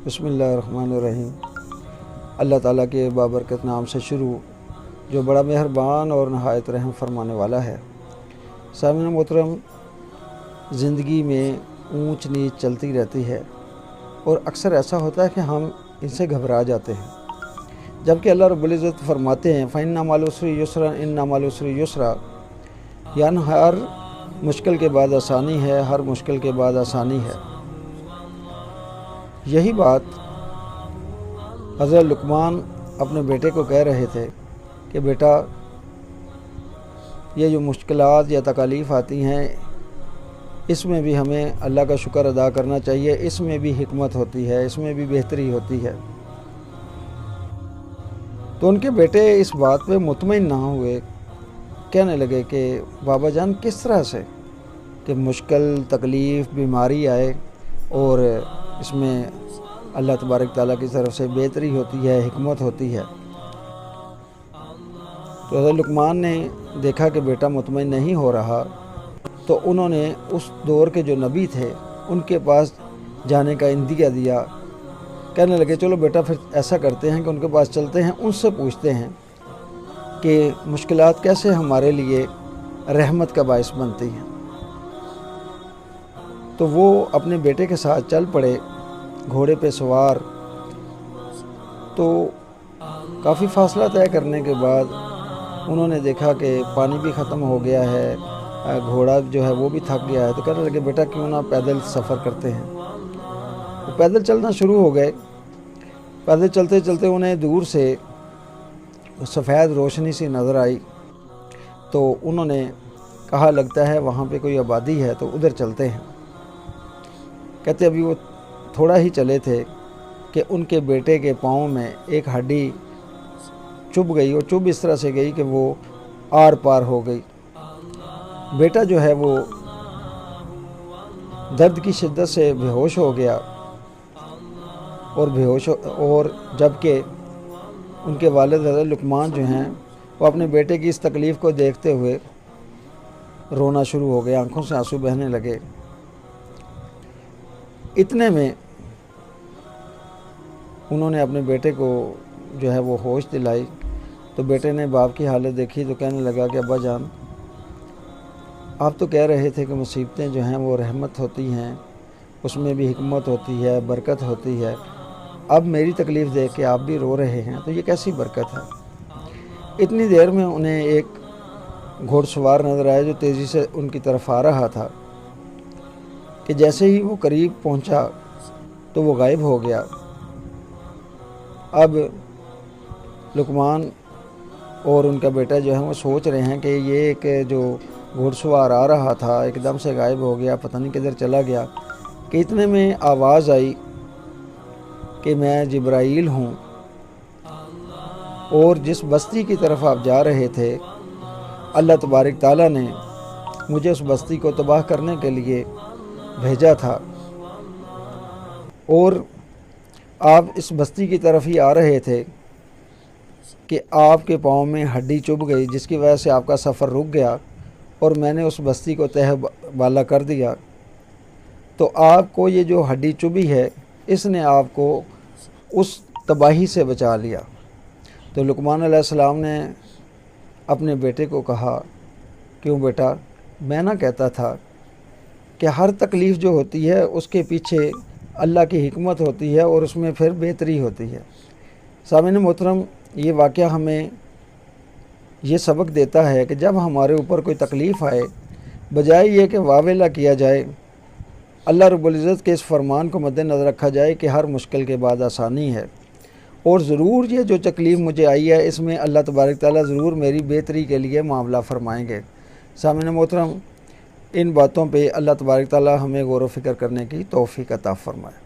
بسم اللہ الرحمن الرحیم۔ اللہ تعالیٰ کے بابرکت نام سے شروع، جو بڑا مہربان اور نہایت رحم فرمانے والا ہے۔ سامعین محترم، زندگی میں اونچ نیچ چلتی رہتی ہے اور اکثر ایسا ہوتا ہے کہ ہم ان سے گھبرا جاتے ہیں، جبکہ اللہ رب العزت فرماتے ہیں فَإِنَّ مَعَ الْعُسْرِ يُسْرًا إِنَّ مَعَ الْعُسْرِ يُسْرًا، یعنی ہر مشکل کے بعد آسانی ہے، ہر مشکل کے بعد آسانی ہے۔ یہی بات حضرت لقمان اپنے بیٹے کو کہہ رہے تھے کہ بیٹا، یہ جو مشکلات یا تکالیف آتی ہیں، اس میں بھی ہمیں اللہ کا شکر ادا کرنا چاہیے، اس میں بھی حکمت ہوتی ہے، اس میں بھی بہتری ہوتی ہے۔ تو ان کے بیٹے اس بات پہ مطمئن نہ ہوئے، کہنے لگے کہ بابا جان کس طرح سے کہ مشکل، تکلیف، بیماری آئے اور اس میں اللہ تبارک تعالیٰ کی طرف سے بہتری ہوتی ہے، حکمت ہوتی ہے۔ تو حضرت لقمان نے دیکھا کہ بیٹا مطمئن نہیں ہو رہا، تو انہوں نے اس دور کے جو نبی تھے ان کے پاس جانے کا عندیہ دیا۔ کہنے لگے چلو بیٹا پھر ایسا کرتے ہیں کہ ان کے پاس چلتے ہیں، ان سے پوچھتے ہیں کہ مشکلات کیسے ہمارے لیے رحمت کا باعث بنتی ہیں۔ تو وہ اپنے بیٹے کے ساتھ چل پڑے گھوڑے پہ سوار۔ تو کافی فاصلہ طے کرنے کے بعد انہوں نے دیکھا کہ پانی بھی ختم ہو گیا ہے، گھوڑا جو ہے وہ بھی تھک گیا ہے، تو کہنے لگے بیٹا کیوں نہ پیدل سفر کرتے ہیں۔ تو پیدل چلنا شروع ہو گئے۔ پیدل چلتے چلتے انہیں دور سے سفید روشنی سی نظر آئی، تو انہوں نے کہا لگتا ہے وہاں پہ کوئی آبادی ہے، تو ادھر چلتے ہیں۔ کہتے ابھی وہ تھوڑا ہی چلے تھے کہ ان کے بیٹے کے پاؤں میں ایک ہڈی چبھ گئی، اور چبھ اس طرح سے گئی کہ وہ آر پار ہو گئی۔ بیٹا جو ہے وہ درد کی شدت سے بے ہوش ہو گیا، اور جبکہ ان کے والد حضرت لقمان جو ہیں وہ اپنے بیٹے کی اس تکلیف کو دیکھتے ہوئے رونا شروع ہو گئے، آنکھوں سے آنسو بہنے لگے۔ اتنے میں انہوں نے اپنے بیٹے کو جو ہے وہ ہوش دلائی، تو بیٹے نے باپ کی حالت دیکھی تو کہنے لگا کہ ابا جان، آپ تو کہہ رہے تھے کہ مصیبتیں جو ہیں وہ رحمت ہوتی ہیں، اس میں بھی حکمت ہوتی ہے، برکت ہوتی ہے۔ اب میری تکلیف دیکھ کے آپ بھی رو رہے ہیں، تو یہ کیسی برکت ہے؟ اتنی دیر میں انہیں ایک گھوڑ سوار نظر آیا جو تیزی سے ان کی طرف آ رہا تھا، کہ جیسے ہی وہ قریب پہنچا تو وہ غائب ہو گیا۔ اب لقمان اور ان کا بیٹا جو ہے وہ سوچ رہے ہیں کہ یہ ایک جو گھوڑ سوار آ رہا تھا ایک دم سے غائب ہو گیا، پتہ نہیں کدھر چلا گیا، کہ اتنے میں آواز آئی کہ میں جبرائیل ہوں، اور جس بستی کی طرف آپ جا رہے تھے اللہ تبارک تعالیٰ نے مجھے اس بستی کو تباہ کرنے کے لیے بھیجا تھا، اور آپ اس بستی کی طرف ہی آ رہے تھے کہ آپ کے پاؤں میں ہڈی چبھ گئی، جس کی وجہ سے آپ کا سفر رک گیا، اور میں نے اس بستی کو تہ بالا کر دیا۔ تو آپ کو یہ جو ہڈی چبھی ہے اس نے آپ کو اس تباہی سے بچا لیا۔ تو لقمان علیہ السلام نے اپنے بیٹے کو کہا کیوں بیٹا، میں نہ کہتا تھا کہ ہر تکلیف جو ہوتی ہے اس کے پیچھے اللہ کی حکمت ہوتی ہے اور اس میں پھر بہتری ہوتی ہے۔ سامعین محترم، یہ واقعہ ہمیں یہ سبق دیتا ہے کہ جب ہمارے اوپر کوئی تکلیف آئے، بجائے یہ کہ واویلا کیا جائے، اللہ رب العزت کے اس فرمان کو مد نظر رکھا جائے کہ ہر مشکل کے بعد آسانی ہے، اور ضرور یہ جو تکلیف مجھے آئی ہے اس میں اللہ تبارک تعالیٰ ضرور میری بہتری کے لیے معاملہ فرمائیں گے۔ سامعین محترم، ان باتوں پہ اللہ تبارک تعالیٰ ہمیں غور و فکر کرنے کی توفیق عطا فرمائے۔